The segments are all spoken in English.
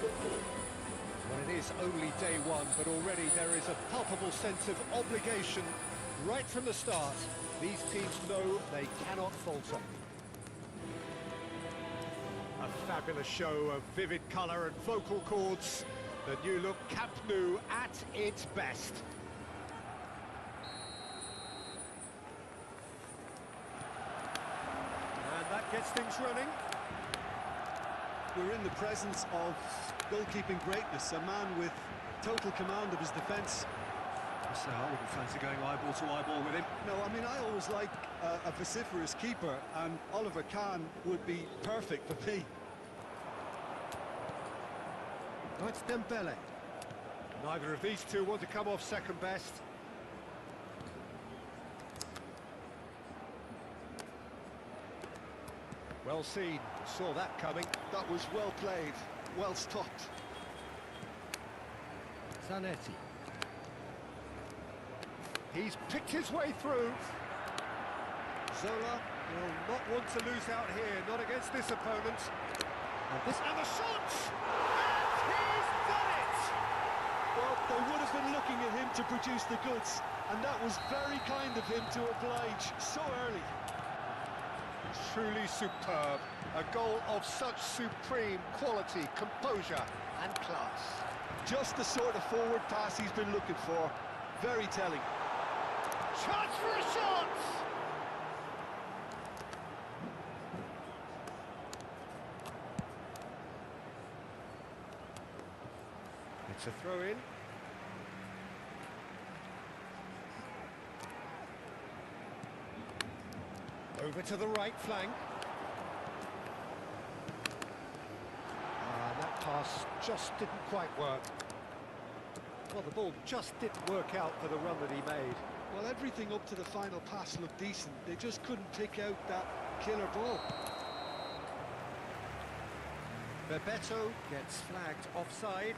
Well, it is only day one, but already there is a palpable sense of obligation right from the start. These teams know they cannot falter. A fabulous show of vivid colour and vocal cords. The new look Camp Nou at its best. And that gets things running. We're in the presence of goalkeeping greatness, a man with total command of his defence. So I wouldn't fancy going eyeball to eyeball with him. No, I mean, I always like a vociferous keeper, and Oliver Kahn would be perfect for me. Oh, it's Dembele. Neither of these two want to come off second best. Well seen, saw that coming. That was well played, well stopped. Zanetti. He's picked his way through. Zola will not want to lose out here, not against this opponent. And the shot! And he's done it! Well, they would have been looking at him to produce the goods, and that was very kind of him to oblige so early. Truly superb. A goal of such supreme quality, composure and class. Just the sort of forward pass he's been looking for. Very telling. Chance for a shot! It's a throw-in. Over to the right flank. That pass pass just didn't quite work. Well, the ball just didn't work out for the run that he made. Well, everything up to the final pass looked decent. They just couldn't pick out that killer ball. Bebeto gets flagged offside.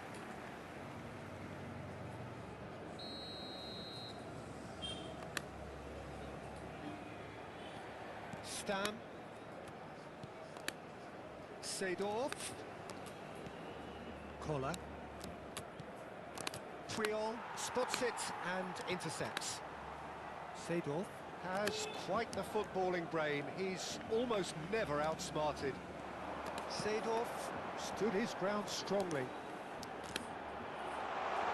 Stam. Seedorf. Koller. Puyol spots it and intercepts. Seedorf has quite the footballing brain. He's almost never outsmarted. Seedorf stood his ground strongly.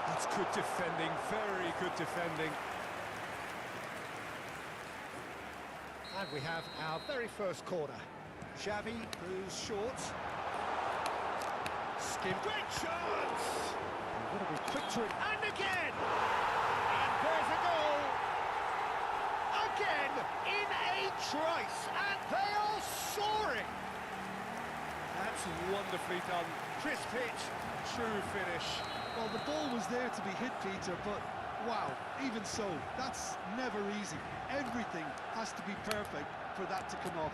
That's good defending, very good defending. And we have our very first corner. Xavi, who's short. Skim, great chance! You've got to be quick to it, and again! And there's a goal! Again, in a trice, and they are soaring! That's wonderfully done. Crisp hit, true finish. Well, the ball was there to be hit, Peter, but wow, even so, that's never easy. Everything has to be perfect for that to come off.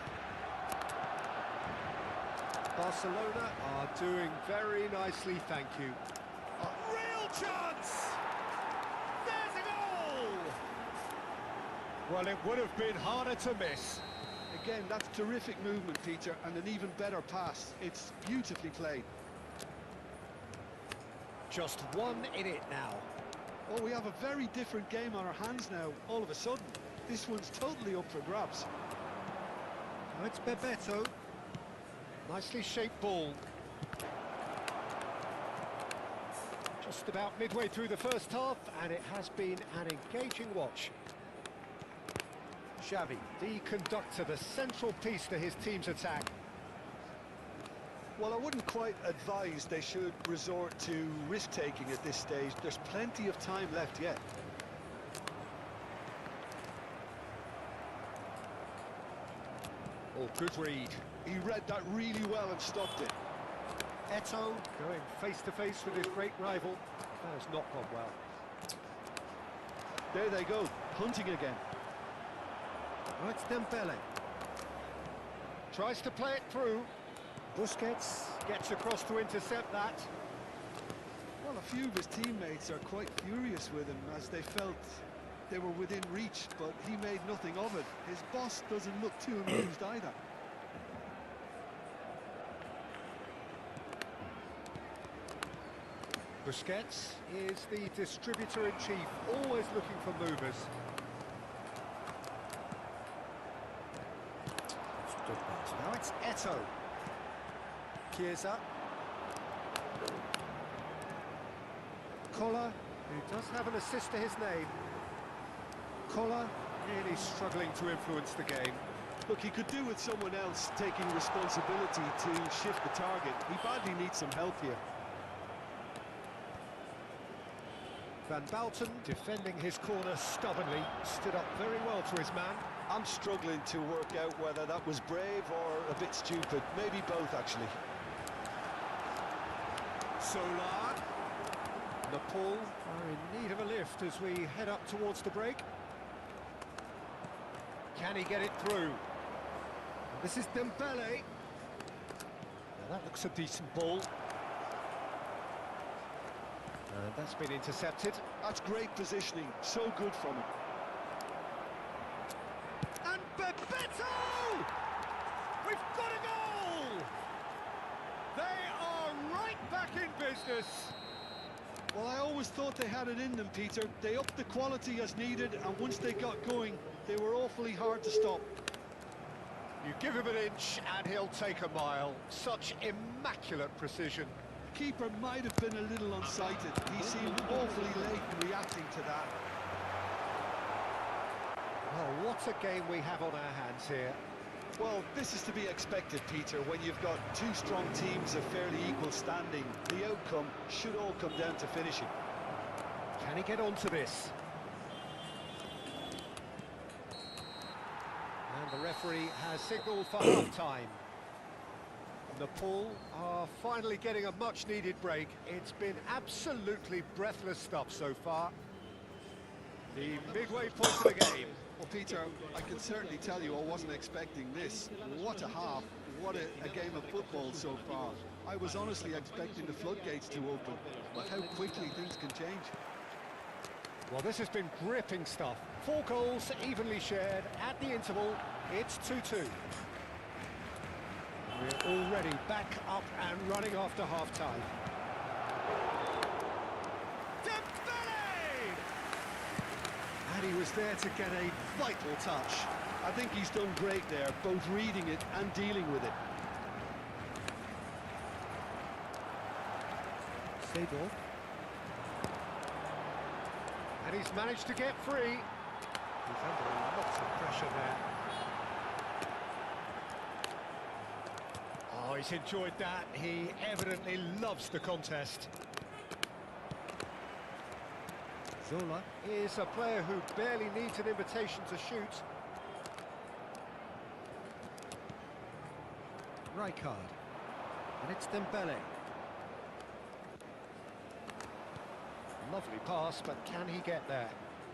Barcelona are doing very nicely, thank you. A real chance! There's a goal! Well, it would have been harder to miss. Again, that's terrific movement, Peter, and an even better pass. It's beautifully played. Just one in it now. Oh, we have a very different game on our hands now, all of a sudden. This one's totally up for grabs. Now it's Bebeto. Nicely shaped ball. Just about midway through the first half, and it has been an engaging watch. Xavi, the conductor, the central piece to his team's attack. Well, I wouldn't quite advise they should resort to risk-taking at this stage. There's plenty of time left yet. Oh, good read. He read that really well and stopped it. Eto'o going face-to-face with his great rival. That has not gone well. There they go, hunting again. Oh, it's Dembele. Tries to play it through. Busquets gets across to intercept that. Well, a few of his teammates are quite furious with him as they felt they were within reach, but he made nothing of it. His boss doesn't look too amused either. Busquets is the distributor-in-chief, always looking for movers. Now it's Eto'o. Chiesa. Koller, who does have an assist to his name. Koller really struggling to influence the game. Look, he could do with someone else taking responsibility to shift the target. He badly needs some help here. Van Bouten defending his corner stubbornly, stood up very well to his man. I'm struggling to work out whether that was brave or a bit stupid. Maybe both, actually. Solar. Nepal are in need of a lift as we head up towards the break. Can he get it through? This is Dembele. Now that looks a decent ball. And that's been intercepted. That's great positioning. So good from him. And Bebeto! We've got a goal! They are right back in business. Well, I always thought they had it in them, Peter. They upped the quality as needed, and once they got going, they were awfully hard to stop. You give him an inch and he'll take a mile. Such immaculate precision. The keeper might have been a little unsighted. He seemed awfully late in reacting to that. Oh, what a game we have on our hands here. Well, this is to be expected, Peter, when you've got two strong teams of fairly equal standing. The outcome should all come down to finishing. Can he get onto this? And the referee has signalled for half-time. Nepal are finally getting a much-needed break. It's been absolutely breathless stuff so far. The midway point of the game. Well, Peter, I can certainly tell you I wasn't expecting this. What a half, what a game of football so far. I was honestly expecting the floodgates to open, but how quickly things can change. Well, this has been gripping stuff. 4 goals evenly shared at the interval. It's 2-2. We're already back up and running after half-time. Dembele! And he was there to get a vital touch. I think he's done great there, both reading it and dealing with it. Seedorf. And he's managed to get free. He's under lots of pressure there. Oh, he's enjoyed that. He evidently loves the contest. Zola is a player who barely needs an invitation to shoot. Rijkaard. And it's Dembele. Lovely pass, but can he get there?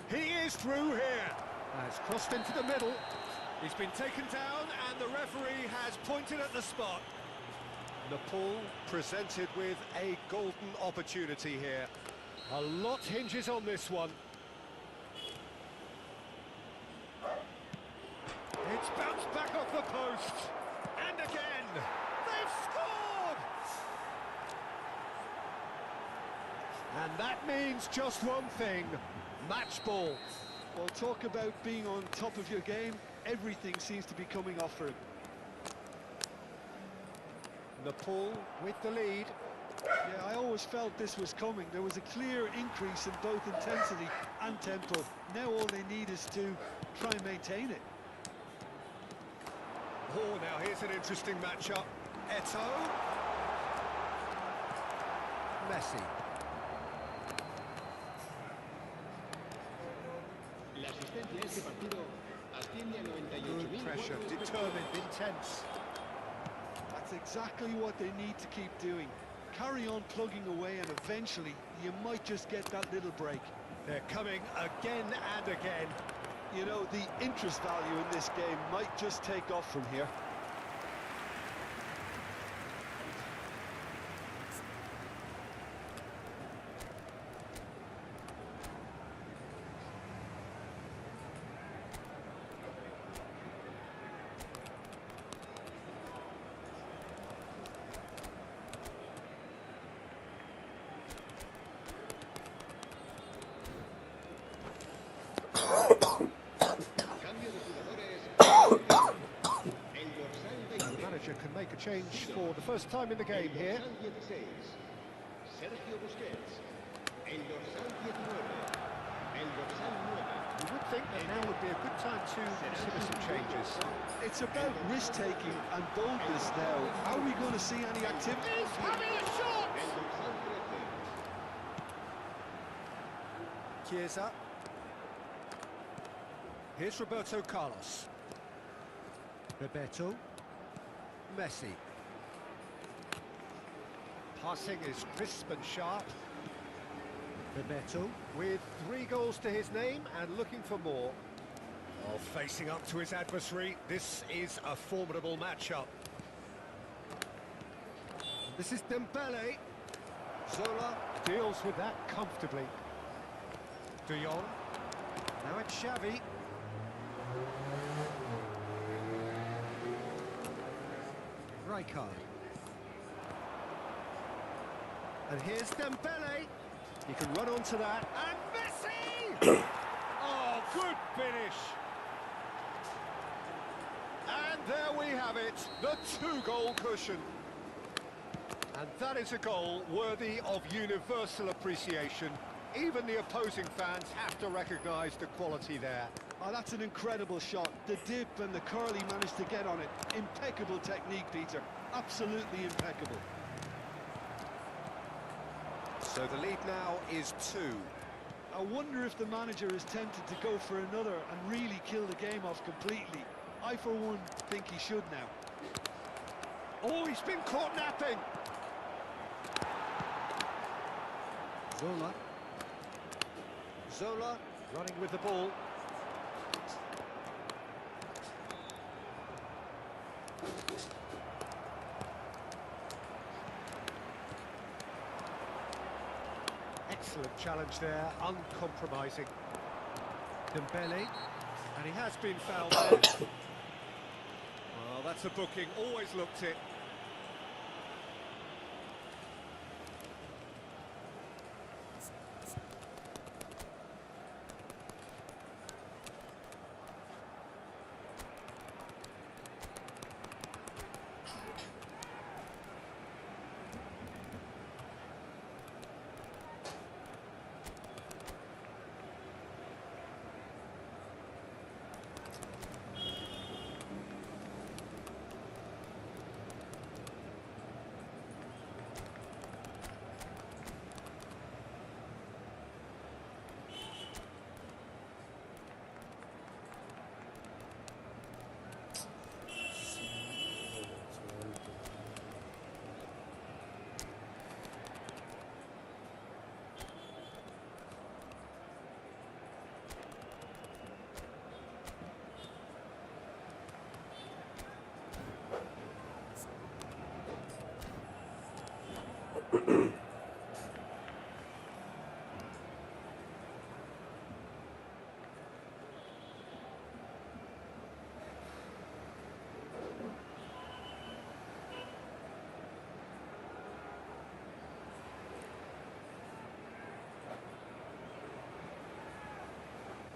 He is through here. Has crossed into the middle. He's been taken down, and the referee has pointed at the spot. Nepal presented with a golden opportunity here. A lot hinges on this one. It's bounced back off the post. And again, they've scored! And that means just one thing, match ball. Well, talk about being on top of your game. Everything seems to be coming off for him. Nepal with the lead. Yeah, I always felt this was coming. There was a clear increase in both intensity and tempo. Now all they need is to try and maintain it. Oh, now here's an interesting matchup. Eto'o. Messi. Good pressure, determined, intense. That's exactly what they need to keep doing. Carry on plugging away, and eventually you might just get that little break. They're coming again and again. You know, the interest value in this game might just take off from here. The manager can make a change for the first time in the game here. You would think that now would be a good time to consider some changes. It's about risk-taking and boldness now. Are we going to see any activity? He's having a shot! Chiesa. Here's Roberto Carlos. Bebeto. Messi. Passing is crisp and sharp. Bebeto with 3 goals to his name and looking for more. Oh, facing up to his adversary, this is a formidable matchup. This is Dembele. Zola deals with that comfortably. De Jong. Now it's Xavi. Rijkaard. And here's Dembele. He can run onto that. And Messi! Oh, good finish. And there we have it, the 2-goal cushion. And that is a goal worthy of universal appreciation. Even the opposing fans have to recognise the quality there. Oh, that's an incredible shot. The dip and the curl he managed to get on it. Impeccable technique, Peter. Absolutely impeccable. So the lead now is 2. I wonder if the manager is tempted to go for another and really kill the game off completely. I, for one, think he should now. Oh, he's been caught napping. Zola. Zola running with the ball. Excellent challenge there, uncompromising. Dembele, and he has been fouled there. Well, that's a booking, always looked it.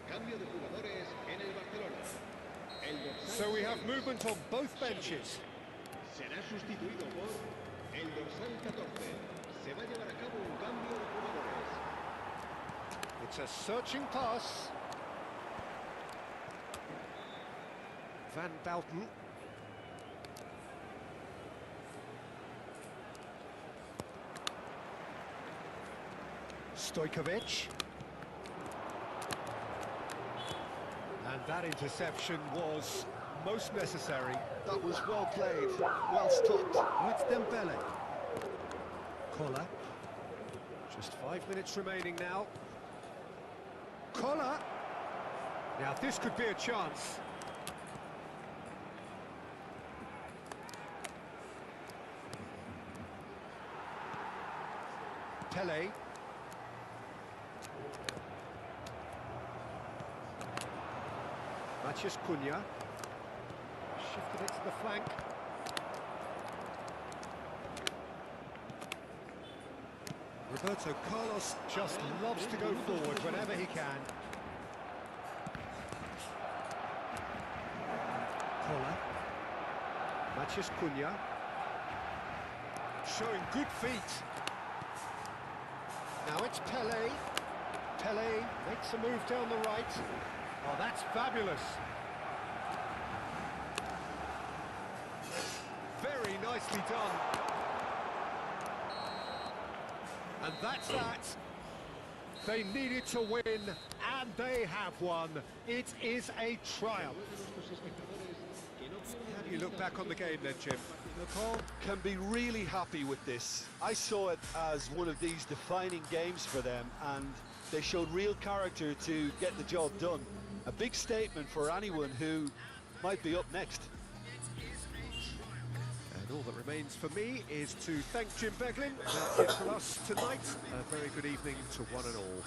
Cambio de jugadores en el Barcelona. So we have movement on both benches. Será sustituido por el dorsal 14. Se va a llevar a cabo un cambio de jugadores. It's a searching pass. Van Bouten. Stojkovic. And that interception was most necessary. That was well played, well stopped. With Dembele. Koller. Just 5 minutes remaining now. Koller. Now this could be a chance. Pele. Matheus Cunha. Shifted it to the flank. Roberto Carlos just loves to go forward whenever he can. Koller. Matheus Cunha. Showing good feet. Now it's Pele. Pele makes a move down the right. Oh, that's fabulous. Very nicely done. And that's that. They needed to win, and they have won. It is a triumph. How do you look back on the game then, Jim? Nicole can be really happy with this. I saw it as one of these defining games for them, and they showed real character to get the job done. A big statement for anyone who might be up next. And all that remains for me is to thank Jim Beglin. That's it for us tonight. A very good evening to one and all.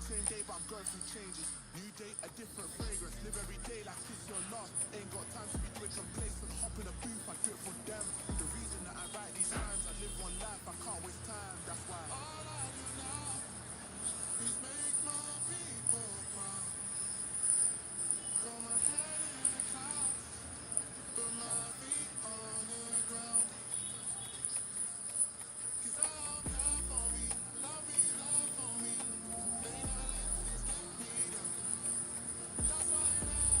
Same day, but I'm going through changes. New day, a different fragrance. Live every day like it's your last. Ain't got time to be doing complacent. Hop in a booth, I do it for them. The reason that I write these rhymes, I live one life, I can't waste time. That's why all I do now is make my people proud. Got my head in the clouds, but my feet on the ground. 'Cause I'll care for me, love me, love for me. They know this get me down. That's why now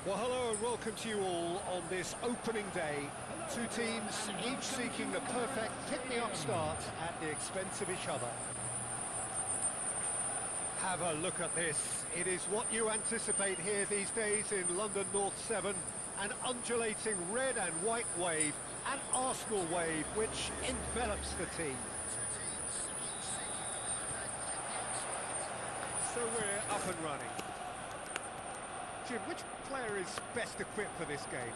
Well, hello and welcome to you all on this opening day. Two teams, each seeking the perfect pick-me-up start at the expense of each other. Have a look at this. It is what you anticipate here these days in London North 7, an undulating red and white wave, an Arsenal wave which envelops the team. So we're up and running. Jim, which player is best equipped for this game?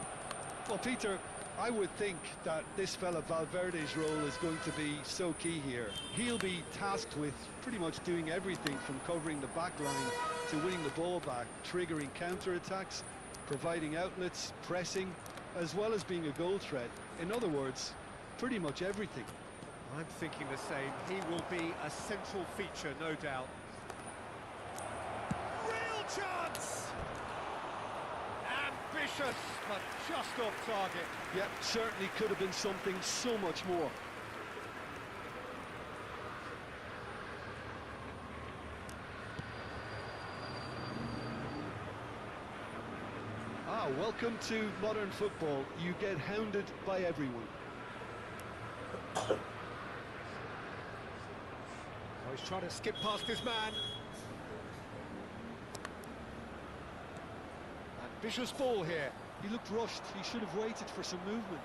Well, Peter, I would think that this fella Valverde's role is going to be so key here. He'll be tasked with pretty much doing everything from covering the back line to winning the ball back, triggering counter-attacks, providing outlets, pressing, as well as being a goal threat. In other words, pretty much everything. I'm thinking the same. He will be a central feature, no doubt. Real chance! Ambitious, but just off target. Yep, certainly could have been something so much more. Welcome to modern football. You get hounded by everyone. Oh, he's trying to skip past his man. Ambitious ball here. He looked rushed. He should have waited for some movement.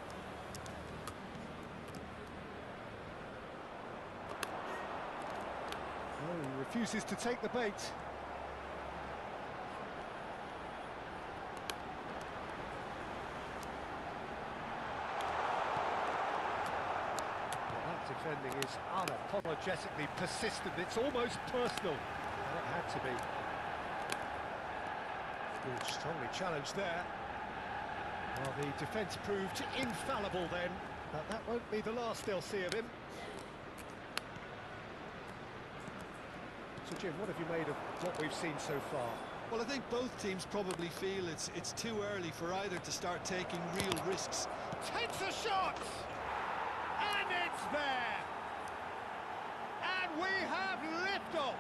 Oh, he refuses to take the bait. Defending is unapologetically persistent. It's almost personal. And it had to be. Good, strongly challenged there. Well, the defence proved infallible then, but that won't be the last they'll see of him. So, Jim, what have you made of what we've seen so far? Well, I think both teams probably feel it's too early for either to start taking real risks. Takes a shot! And it's there! And we have liftoff!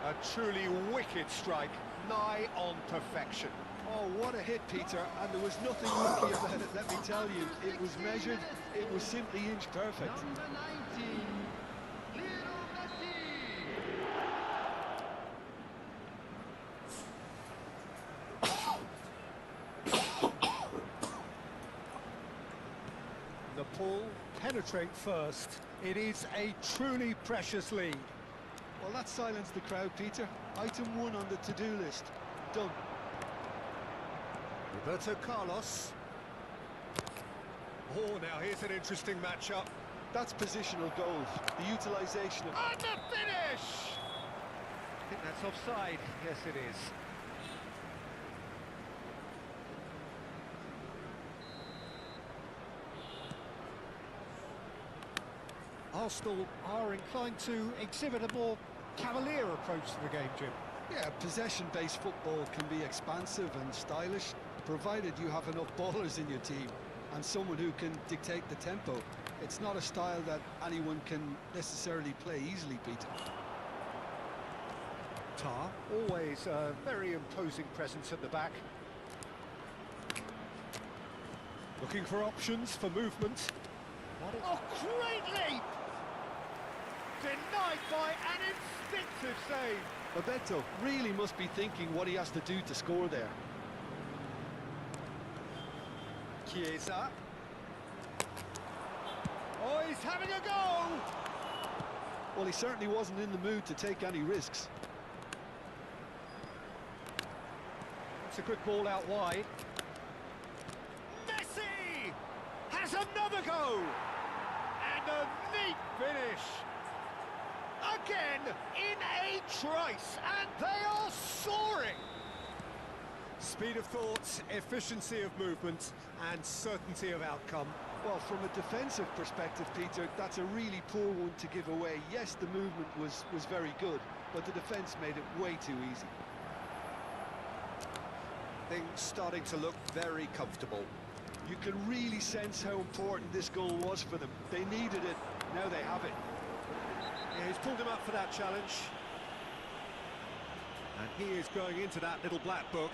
A truly wicked strike, nigh on perfection. Oh, what a hit, Peter, and there was nothing lucky about it, let me tell you. It was measured, it was simply inch perfect. Number 19, Lionel Messi. The ball penetrate first. It is a truly precious lead. Well, that silenced the crowd, Peter. Item 1 on the to-do list. Done. Roberto Carlos. Oh, now here's an interesting matchup. That's positional goals. The utilisation of... And the finish! I think that's offside. Yes, it is. Arsenal are inclined to exhibit a more cavalier approach to the game, Jim. Yeah, possession-based football can be expansive and stylish, provided you have enough ballers in your team and someone who can dictate the tempo. It's not a style that anyone can necessarily play easily, Peter. Tar, always a very imposing presence at the back. Looking for options for movement. Oh, great leap! Denied by an instinctive save. Roberto really must be thinking what he has to do to score there. Chiesa. Oh, he's having a go! Well, he certainly wasn't in the mood to take any risks. It's a good ball out wide. Messi has another go! And a neat finish. Again, in a trice, and they are soaring! Speed of thought, efficiency of movement, and certainty of outcome. Well, from a defensive perspective, Peter, that's a really poor one to give away. Yes, the movement was very good, but the defence made it way too easy. Things starting to look very comfortable. You can really sense how important this goal was for them. They needed it, now they have it. Yeah, he's pulled him up for that challenge. And he is going into that little black book.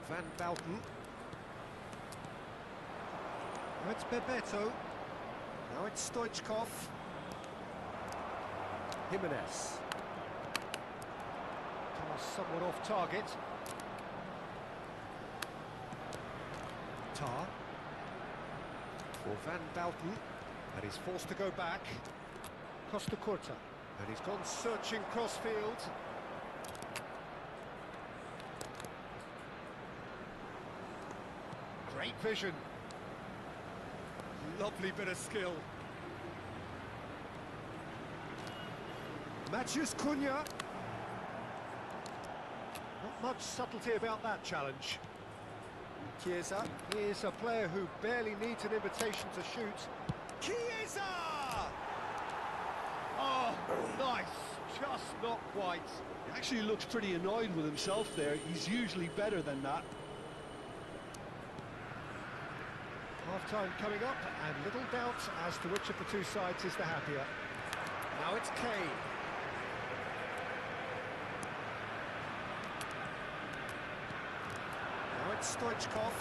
Van Bouten. Now it's Bebeto. Now it's Stoichkov. Jimenez. Somewhat off target. Tar. For Van Bouten. And he's forced to go back. Costa Curta. And he's gone searching crossfield. Great vision. Lovely bit of skill. Matheus Cunha. Not much subtlety about that challenge. Chiesa. Here's a player who barely needs an invitation to shoot. Chiesa! Oh, nice. Just not quite. He actually looks pretty annoyed with himself there. He's usually better than that. Half-time coming up, and little doubt as to which of the two sides is the happier. Now it's Kane. Now it's Stoichkov.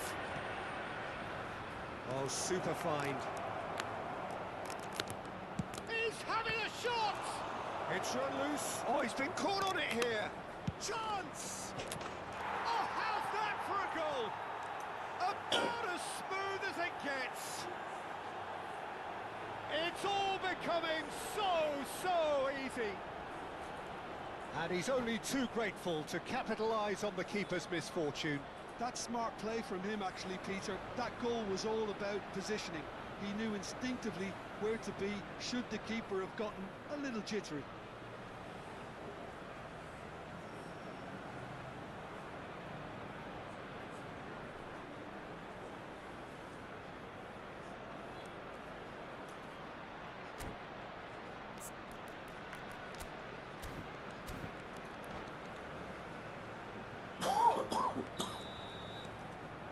Oh, super find. He's having a shot! It's run loose. Oh, he's been caught on it here. Chance! Oh, how's that for a goal? About as smooth as it gets. It's all becoming so easy. And he's only too grateful to capitalise on the keeper's misfortune. That's smart play from him, actually, Peter. That goal was all about positioning. He knew instinctively where to be should the keeper have gotten a little jittery.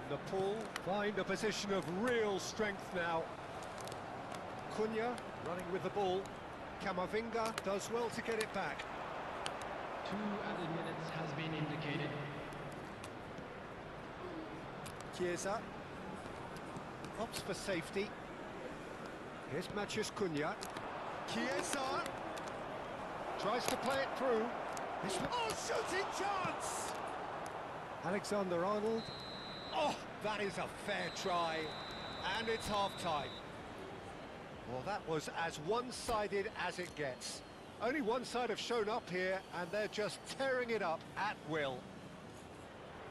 Nepal find a position of real strength now. Cunha running with the ball. Camavinga does well to get it back. 2 added minutes has been indicated. Chiesa opts for safety. Here's Matheus Cunha. Chiesa tries to play it through. Oh, shooting chance! Alexander-Arnold. Oh, that is a fair try, and it's half-time. Well, that was as one-sided as it gets. Only one side have shown up here, and they're just tearing it up at will.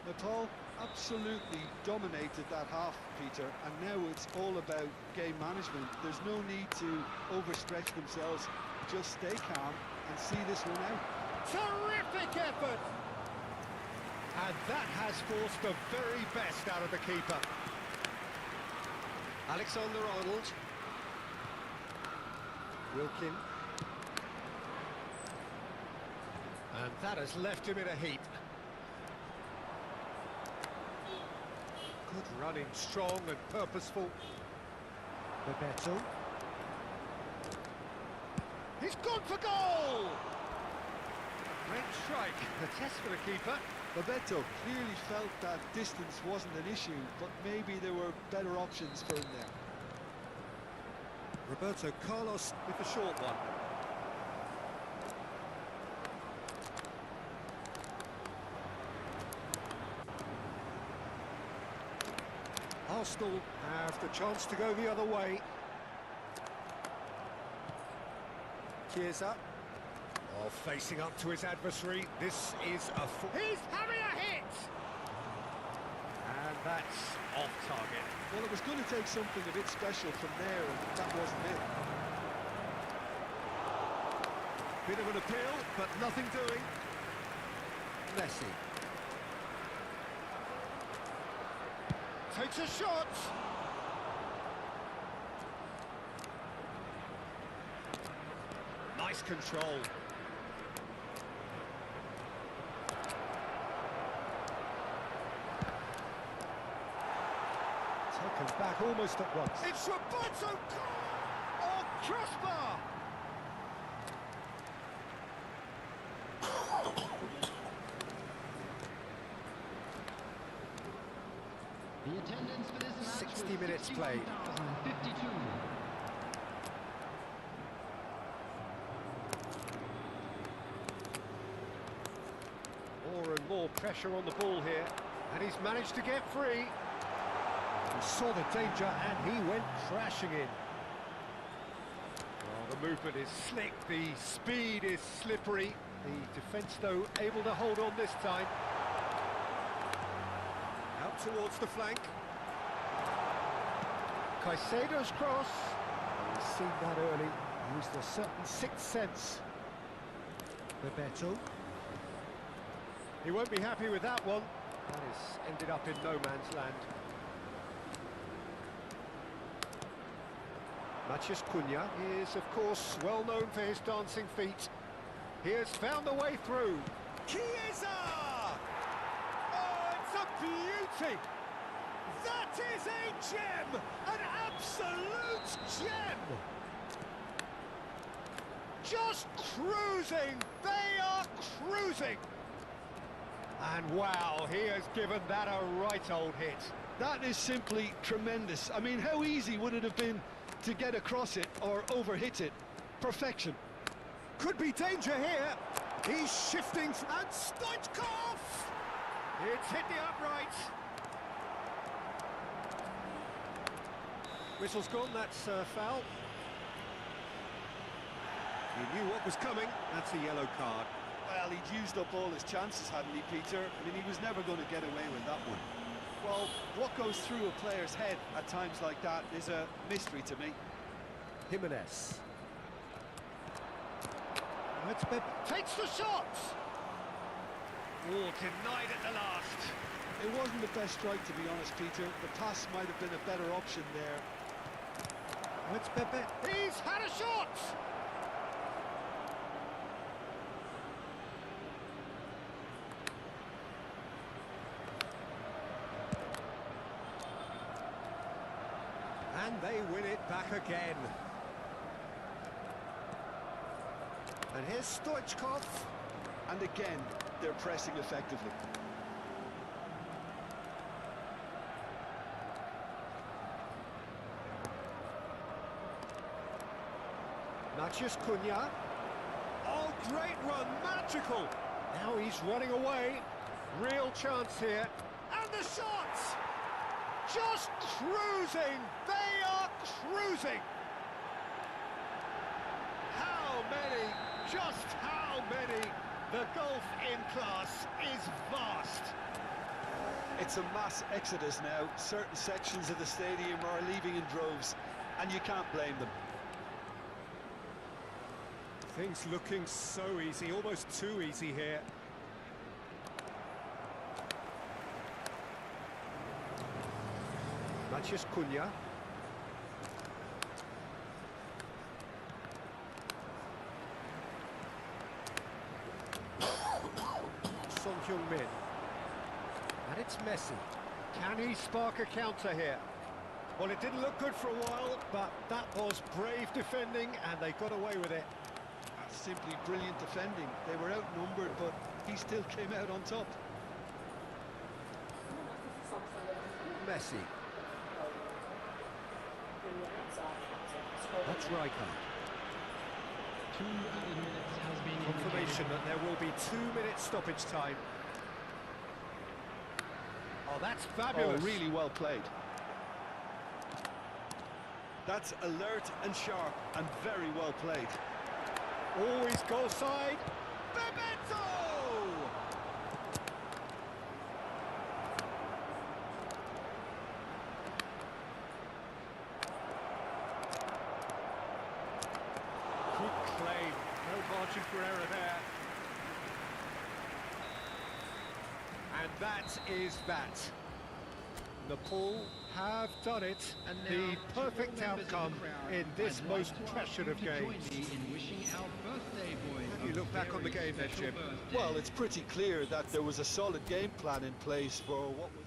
Nepal absolutely dominated that half, Peter, and now it's all about game management. There's no need to overstretch themselves. Just stay calm and see this one out. Terrific effort! And that has forced the very best out of the keeper. Alexander-Arnold. Wilkin. And that has left him in a heap. Good running, strong and purposeful. Bebeto. He's gone for goal! Great strike. A test for the keeper. Bebeto clearly felt that distance wasn't an issue, but maybe there were better options for him there. Roberto Carlos with the short one. Arsenal have the chance to go the other way. Chiesa. Oh, facing up to his adversary. This is a... He's having a hit! And that's off target. Well, it was going to take something a bit special from there, and that wasn't it. Bit of an appeal, but nothing doing. Messi. Takes a shot. Nice control. Taken Comes back almost at once. It's Roberto! Oh, crossbar! The attendance for this match 60 was minutes played. 51,052. More and more pressure on the ball here, and he's managed to get free. He saw the danger and he went crashing in. Well, the movement is slick, the speed is slippery. The defence, though, able to hold on this time. Out towards the flank. Caicedo's cross. He's seen that early. Used a certain sixth sense. Bebeto. He won't be happy with that one. That has ended up in no man's land. Matheus Cunha is, of course, well known for his dancing feet. He has found the way through. Chiesa! Oh, it's a beauty! That is a gem! An absolute gem! Just cruising! They are cruising! And wow, he has given that a right old hit. That is simply tremendous. I mean, how easy would it have been to get across it or overhit it? Perfection. Could be danger here. He's shifting, and Stoichkov! It's hit the upright. Whistle's gone, that's foul. He knew what was coming, that's a yellow card. Well, he'd used up all his chances, hadn't he, Peter? I mean, he was never going to get away with that one. Well, what goes through a player's head at times like that is a mystery to me. Jimenez. Takes the shot! Oh, denied at the last. It wasn't the best strike, to be honest, Peter. The pass might have been a better option there. It's Pepe. He's had a shot! And they win it back again. And here's Stoichkov. And again, they're pressing effectively. Matheus Cunha. Oh, great run, magical. Now he's running away. Real chance here. And the shot! Just cruising! They are cruising! How many? Just how many? The gulf in class is vast. It's a mass exodus now. Certain sections of the stadium are leaving in droves, and you can't blame them. Things looking so easy, almost too easy here. Matheus Cunha. Son Heung-min. And it's Messi. Can he spark a counter here? Well, it didn't look good for a while, but that was brave defending, and they got away with it. That's simply brilliant defending. They were outnumbered, but he still came out on top. Messi. That's Rijkaard. 2 added minutes has been Confirmation that there will be 2 minutes stoppage time. Oh, that's fabulous. Oh, really well played. That's alert and sharp and very well played. Always goal side. Bebeto! Good claim. No margin for error there. And that is that. Nepal have done it. And now, The to perfect all members of the outcome crowd, in this I'd like most to ask pressured you of to join games. me in wishing our birthday boy How do a you look back on the very game then, special Jim? birthday. Well, it's pretty clear that there was a solid game plan in place for what was...